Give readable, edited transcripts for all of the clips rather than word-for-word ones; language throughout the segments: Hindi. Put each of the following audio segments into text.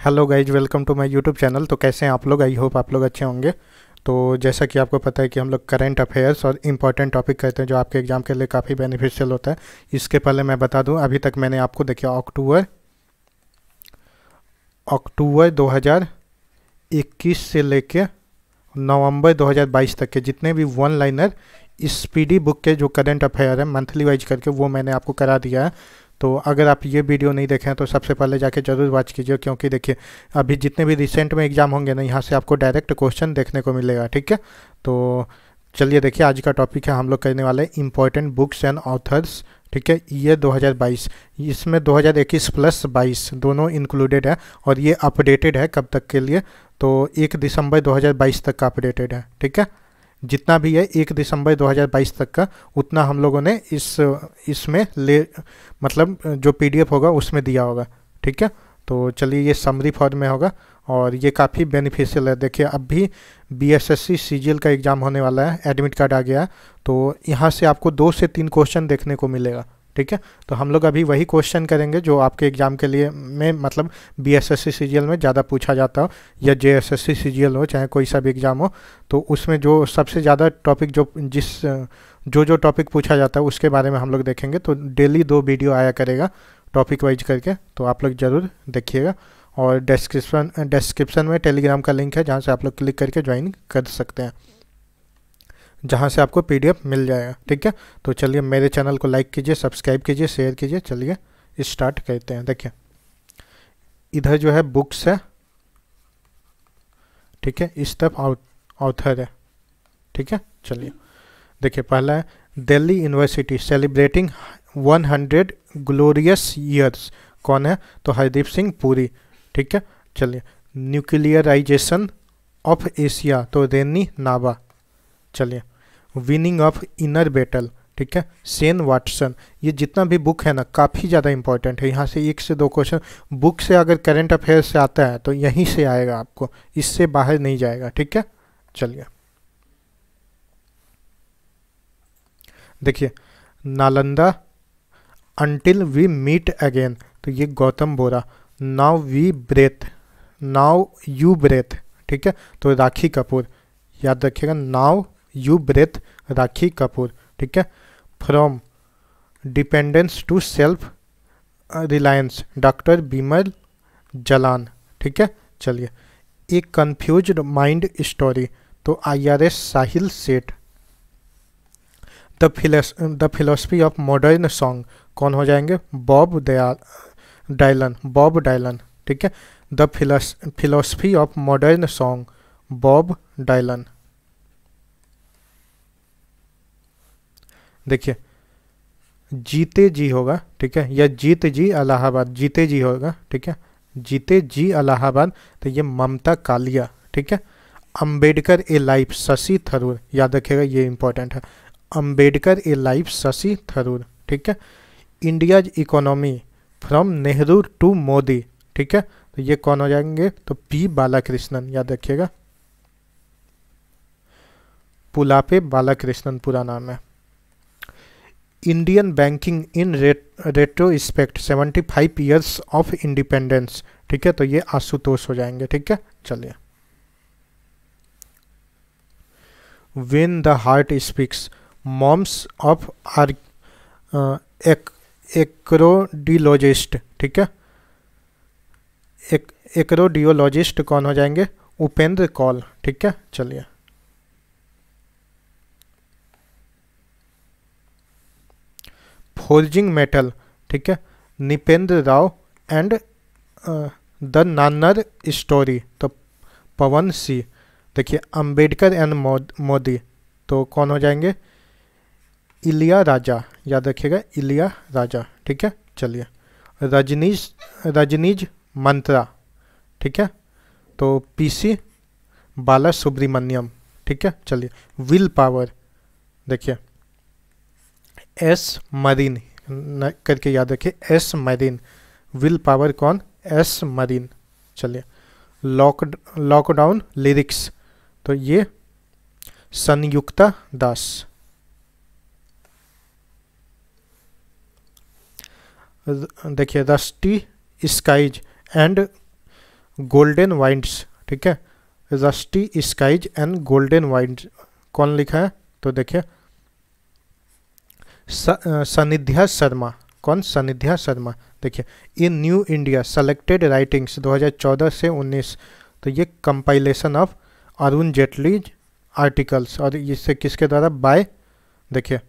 Hello guys, welcome to my YouTube channel. तो कैसे हैं आप लोग? आई होप आप लोग अच्छे होंगे। तो जैसा कि आपको पता है कि हम लोग करंट अफेयर्स और इम्पॉर्टेंट टॉपिक कहते हैं जो आपके एग्जाम के लिए काफ़ी बेनिफिशियल होता है। इसके पहले मैं बता दूं, अभी तक मैंने आपको देखिए अक्टूबर अक्टूबर 2021 से लेके नवंबर 2022 तक के जितने भी वन लाइनर स्पीडी बुक के जो करंट अफेयर है मंथली वाइज करके वो मैंने आपको करा दिया है। तो अगर आप ये वीडियो नहीं देखें तो सबसे पहले जाके जरूर वॉच कीजिए, क्योंकि देखिए अभी जितने भी रिसेंट में एग्जाम होंगे ना, यहाँ से आपको डायरेक्ट क्वेश्चन देखने को मिलेगा। ठीक है, तो चलिए देखिए आज का टॉपिक है, हम लोग करने वाले इंपॉर्टेंट बुक्स एंड ऑथर्स। ठीक है, ये 2022, इसमें 2021 प्लस 22 दोनों इंक्लूडेड है और ये अपडेटेड है कब तक के लिए? तो 1 दिसंबर 2022 तक का अपडेटेड है। ठीक है, जितना भी है 1 दिसंबर 2022 तक का उतना हम लोगों ने इसमें ले मतलब जो पीडीएफ होगा उसमें दिया होगा। ठीक है, तो चलिए ये समरी फॉर्म में होगा और ये काफ़ी बेनिफिशियल है। देखिए अब भी बीएसएससी सीजीएल का एग्ज़ाम होने वाला है, एडमिट कार्ड आ गया है, तो यहाँ से आपको 2 से 3 क्वेश्चन देखने को मिलेगा। ठीक है, तो हम लोग अभी वही क्वेश्चन करेंगे जो आपके एग्ज़ाम के लिए में मतलब बीएसएससी सीजीएल में ज़्यादा पूछा जाता हो या जेएसएससी सीजीएल हो, चाहे कोई सा भी एग्ज़ाम हो। तो उसमें जो सबसे ज़्यादा टॉपिक जो टॉपिक पूछा जाता है उसके बारे में हम लोग देखेंगे। तो डेली 2 वीडियो आया करेगा टॉपिक वाइज करके, तो आप लोग ज़रूर देखिएगा। और डिस्क्रिप्शन में टेलीग्राम का लिंक है जहाँ से आप लोग क्लिक करके ज्वाइन कर सकते हैं, जहाँ से आपको पीडीएफ मिल जाएगा। ठीक है, तो चलिए मेरे चैनल को लाइक कीजिए, सब्सक्राइब कीजिए, शेयर कीजिए। चलिए स्टार्ट करते हैं। देखिए इधर जो है बुक्स है, ठीक है, इस तरफ ऑथर है। ठीक है, चलिए देखिए पहला है Delhi university celebrating 100 glorious years. कौन है? तो हरदीप सिंह पुरी। ठीक है, चलिए न्यूक्लियराइजेशन ऑफ एशिया, तो रेनी नाभा। चलिए विनिंग ऑफ इनर बैटल, ठीक है, सेन वाटसन। ये जितना भी बुक है ना काफ़ी ज़्यादा इंपॉर्टेंट है। यहाँ से 1 से 2 क्वेश्चन बुक से अगर करंट अफेयर से आता है तो यहीं से आएगा, आपको इससे बाहर नहीं जाएगा। ठीक है, चलिए देखिए Nalanda until we meet again, तो ये Gautam Bora. Now you breathe, ठीक है, तो राखी कपूर। याद रखिएगा, now you breathe, Rakhi Kapoor. ठीक है, from dependence to self reliance, doctor Bimal Jalan. ठीक है, चलिए एक कंफ्यूज्ड माइंड स्टोरी, तो IRS Sahil Seth. The philosophy of modern song, कौन हो जाएंगे? Bob Dylan. ठीक है, the philosophy of modern song, Bob Dylan. देखिए जीते जी होगा, ठीक है, या जीत जी इलाहाबाद, जीते जी होगा। ठीक है, जीते जी इलाहाबाद, तो ये ममता कालिया। ठीक है, अंबेडकर ए लाइफ, शशि थरूर। याद रखिएगा, ये इंपॉर्टेंट है, अंबेडकर ए लाइफ, शशि थरूर। ठीक है, India's economy from Nehru to Modi. ठीक है, तो ये कौन हो जाएंगे? तो पी बालाकृष्णन। याद रखिएगा, पुलापे बालाकृष्णन पूरा नाम है। Indian banking in retrospect 75 years of independence. ठीक है, तो ये आशुतोष हो जाएंगे। ठीक है, चलिए when the heart speaks, memoirs of a cardiologist. ठीक है, एक्रोडियोलॉजिस्ट कौन हो जाएंगे? उपेंद्र कौल। ठीक है, चलिए फोर्जिंग मेटल, ठीक है, Nipendra Rao and the नान्नर story, तो पवन सिंह। देखिए अंबेडकर एंड मोदी, तो कौन हो जाएंगे? इलिया राजा। याद रखिएगा, इलिया राजा। ठीक है, चलिए रजनीज मंत्रा। ठीक है, तो पीसी बाला सुब्रमण्यम। ठीक है, चलिए विल पावर, देखिए एस मरीन करके याद रखिए, एस मरीन। विल पावर कौन? S Marine. चलिए लॉकडाउन लिरिक्स, तो ये संयुक्ता दास। देखिए rusty skies and golden vines, ठीक है, rusty skies and golden vines, कौन लिखा है? तो देखिए सनिध्या शर्मा, कौन? सनिध्या शर्मा। देखिए इन न्यू इंडिया सेलेक्टेड राइटिंग्स 2014 से 19, तो ये compilation of Arun Jaitley articles, और इससे किसके द्वारा? बाय, देखिए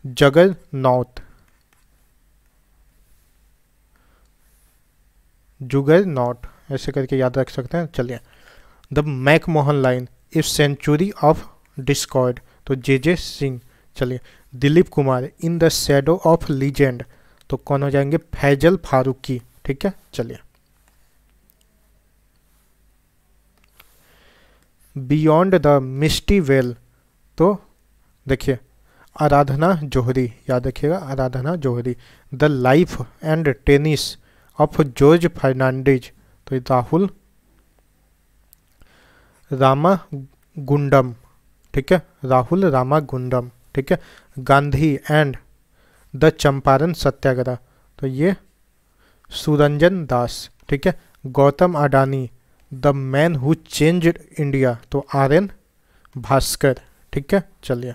जगरनॉट, जुगरनॉट ऐसे करके याद रख सकते हैं। चलिए the McMahon line if century of discord, तो जे सिंह। चलिए Dilip Kumar in the shadow of legend, तो कौन हो जाएंगे? फैजल फारूकी, ठीक है। चलिए बियॉन्ड द मिस्टी वेल, तो देखिए आराधना जौहरी, याद रखिएगा Aradhana Johri. The life and times of George Fernandes, तो राहुल रामागुंडम, ठीक है, राहुल रामागुंडम, ठीक है। गांधी एंड द चंपारण सत्याग्रह, तो ये सुरंजन दास, ठीक है। Gautam Adani the man who changed India, तो RN भास्कर, ठीक है। चलिए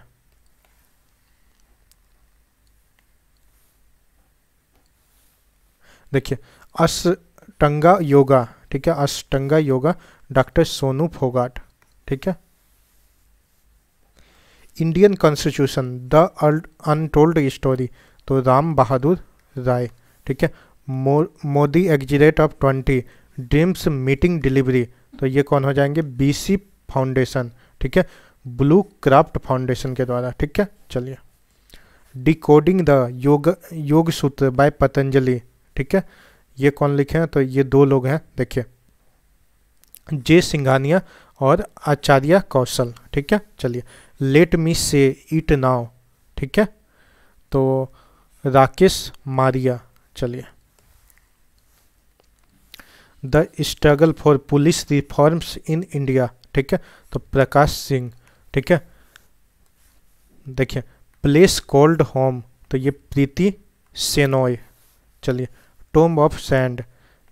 देखिए अष्टांगा योगा, ठीक है, अष्टांगा योगा डॉक्टर सोनू फोगाट, ठीक है। Indian constitution the untold story, तो राम बहादुर राय, ठीक है। Modi एग्जिलेट of 20 dreams meeting delivery, तो ये कौन हो जाएंगे? BC फाउंडेशन, ठीक है, ब्लू क्राफ्ट फाउंडेशन के द्वारा, ठीक है। चलिए डिकोडिंग द योग सूत्र बाय पतंजलि, ठीक है, ये कौन लिखे हैं? तो ये दो लोग हैं, देखिए जे सिंघानिया और आचार्य कौशल, ठीक है। चलिए लेट मी से इट नाउ, ठीक है, तो राकेश मारिया। चलिए the struggle for police reforms in India, ठीक है, तो प्रकाश सिंह, ठीक है। देखिए प्लेस कॉल्ड होम, तो ये प्रीति सेनॉय। चलिए tomb of sand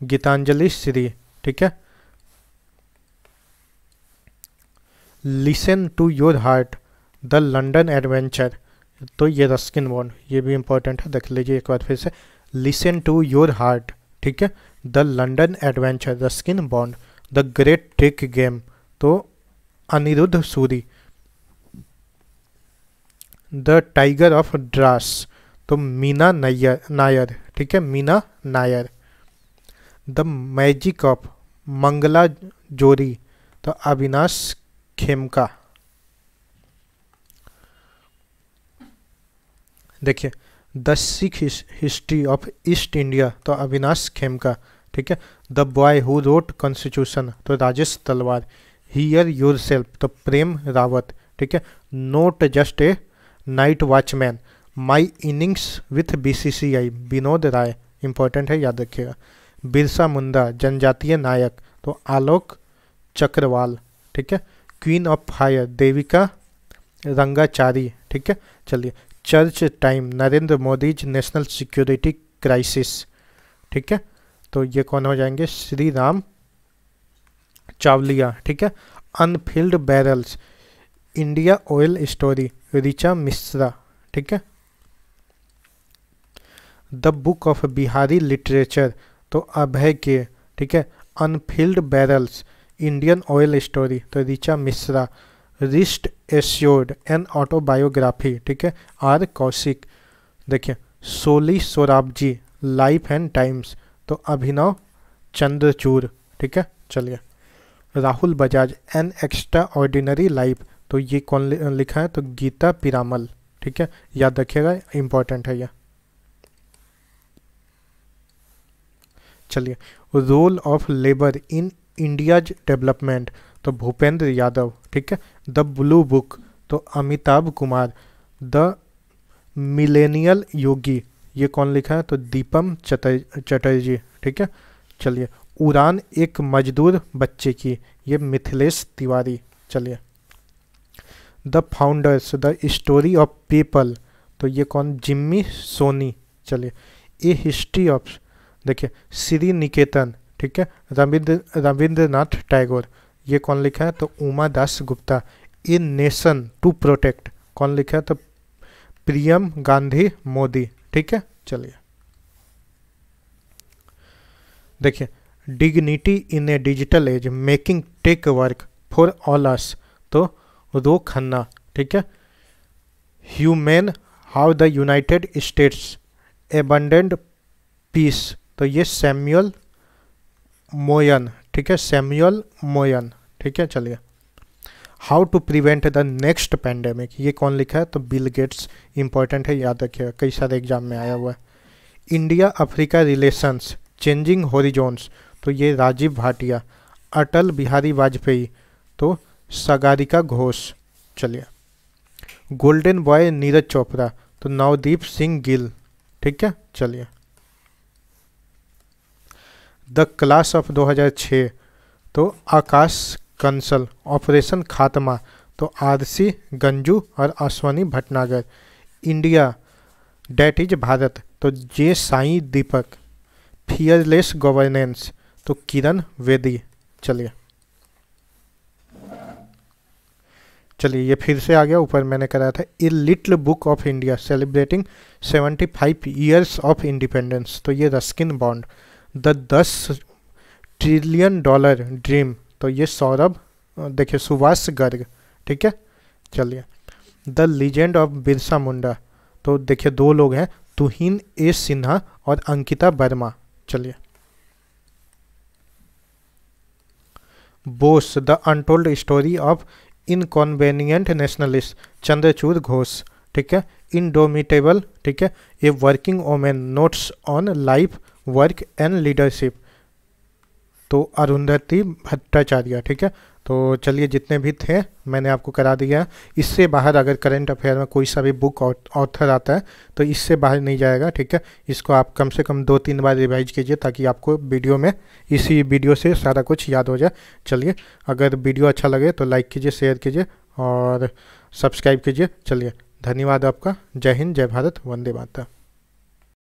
Geetanjali Shree, ठीक है। Listen to your heart the London adventure, तो ये रस्किन बॉन्ड, ये भी इंपॉर्टेंट है, देख लीजिए एक बार फिर से। लिसन टू योर हार्ट, ठीक है, the London adventure Ruskin Bond. The great ट्रिक गेम, तो Anirudh Suri. The tiger of Drass, तो मीना नायर, ठीक है, Meena Nair. The magic of Mangla Jori, तो अविनाश खेमका। देखिए the Sikh history of east India, तो अविनाश खेमका, ठीक है। The boy who wrote constitution, तो राजेश तलवार। हियर योर सेल्फ, तो प्रेम रावत, ठीक है। Not just a night watchman my innings with BCCI, Vinod Rai, important है, याद रखिएगा। बिरसा मुंडा जनजातीय नायक, तो आलोक चक्रवाल, ठीक है। Queen of fire Devika Rangachari, ठीक है। चलिए church time Narendra Modi's national security crisis, ठीक है, तो ये कौन हो जाएंगे? श्री राम चावलिया, ठीक है। Unfilled barrels India oil story Richa Mishra, ठीक है। The book of Bihari literature, तो अभय के, ठीक है। Unfilled barrels Indian oil story, तो Richa Mishra. Rest assured an autobiography, ठीक है, R कौशिक। देखिए Soli Sorabjee life and times, तो अभिनव चंद्रचूड़, ठीक है। चलिए Rahul Bajaj an extraordinary life, तो ये कौन लिखा है? तो गीता पिरामल, ठीक है, याद रखिएगा, इंपॉर्टेंट है यह। चलिए role of labour in India's development, तो भूपेंद्र यादव, ठीक है। द ब्लू बुक, तो अमिताभ कुमार। द मिलेनियल योगी, ये कौन लिखा है? तो दीपम चटर्जी, ठीक है। चलिए उड़ान एक मजदूर बच्चे की, ये मिथिलेश तिवारी। चलिए the founders the story of people, तो ये कौन? जिम्मी सोनी। चलिए ए हिस्ट्री ऑफ, देखिए श्री निकेतन ठीक है। रविंद्रनाथ टैगोर, ये कौन लिखा है? तो Uma Dasgupta. A nation to protect, कौन लिखा है? तो प्रियम गांधी मोदी, ठीक है। चलिए देखिए, dignity in a digital age making tech work for all us, तो रो खन्ना, ठीक है। Human how the United States abandoned peace, तो ये सैमुअल मोयन, ठीक है, सैमुअल मोयन, ठीक है। चलिए, how to prevent the next pandemic, ये कौन लिखा है? तो बिल गेट्स, इंपॉर्टेंट है, याद रखिएगा, कई सारे एग्जाम में आया हुआ है। India Africa relations changing horizons, तो ये राजीव भाटिया। अटल बिहारी वाजपेयी, तो सागरिका घोष। चलिए, गोल्डन बॉय नीरज चोपड़ा, तो नवदीप सिंह गिल, ठीक है। चलिए, द क्लास ऑफ 2006, तो आकाश कंसल। ऑपरेशन खात्मा, तो आरसी गंजू और Ashwani Bhatnagar. India that is Bharat, तो J Sai Deepak. Fearless governance, तो किरण वेदी। चलिए ये फिर से आ गया, ऊपर मैंने कराया था। A little book of India celebrating 75 years of independence, तो ये Ruskin Bond. The 10 trillion dollar dream, तो ये सौरभ, देखिए, सुभाष गर्ग, ठीक है। चलिए, the legend of Birsa Munda, तो देखिए दो लोग हैं, तुहिन ए सिन्हा और अंकिता वर्मा। चलिए, Bose the untold story of inconvenient nationalist, Chandrachud Ghosh, ठीक है। इंडोमिटेबल, ठीक है, a working women notes on life work and leadership, तो अरुंधति भट्टाचार्य, ठीक है। तो चलिए, जितने भी थे मैंने आपको करा दिया। इससे बाहर अगर करंट अफेयर में कोई सा भी बुक ऑथर आता है तो इससे बाहर नहीं जाएगा, ठीक है। इसको आप कम से कम 2-3 बार रिवाइज कीजिए ताकि आपको वीडियो में, इसी वीडियो से सारा कुछ याद हो जाए। चलिए, अगर वीडियो अच्छा लगे तो लाइक कीजिए, शेयर कीजिए और सब्सक्राइब कीजिए। चलिए, धन्यवाद आपका। जय हिंद, जय भारत, वंदे मातरम।